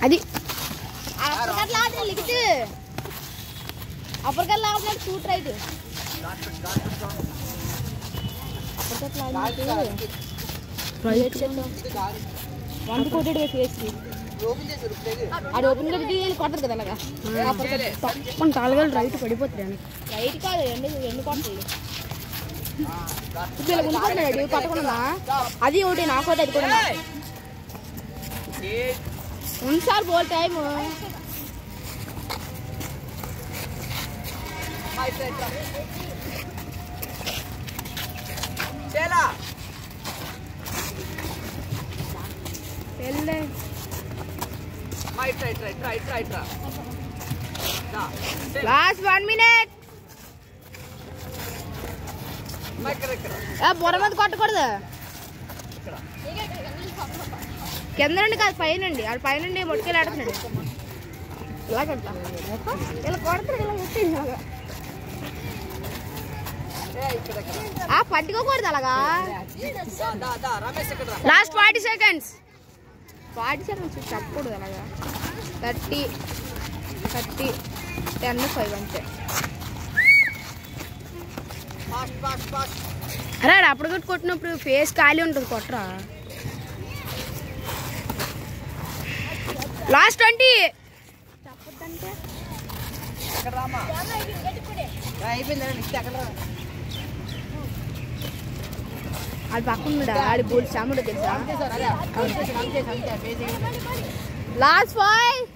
అది అప్పటికల్లా shoot right వంట కొట్టాడు ఫేస్ అది ఓపెన్ కట్టి కొడతారు కదా అలాగా తాళగాలు రైట్ పడిపోతుంది రైట్ కాదు ఎన్ని కొట్టాలి ఇప్పుడు ఇలా ఉండిపోతున్నాడు కొట్టకుండా అది ఒకటి నాకు అది కూడా ఉంది సార్ బోల్ టైము లాస్ట్ 1 minute బొర మీద కొట్టకూడదు కింద నుండి కాదు పైనండి ఆడు పైనండి మొట్టుకెళ్ళి ఆడుతున్నాడు ఇలా కట్టా ఇలా కొడతాడు ఇలా పట్టుకోకూడదు అలాగా లాస్ట్ 40 seconds చెప్పకూడదు అలాగా 30 10 5 అంతే అరే అప్పుడు కొట్టినప్పుడు ఫేస్ ఖాళీ ఉంటుంది కొట్టరా లాస్ట్ 20 చెప్పొద్దంటే అది పక్కన ఆడి బోల్ చాముడు తెలుసా లాస్ట్ 5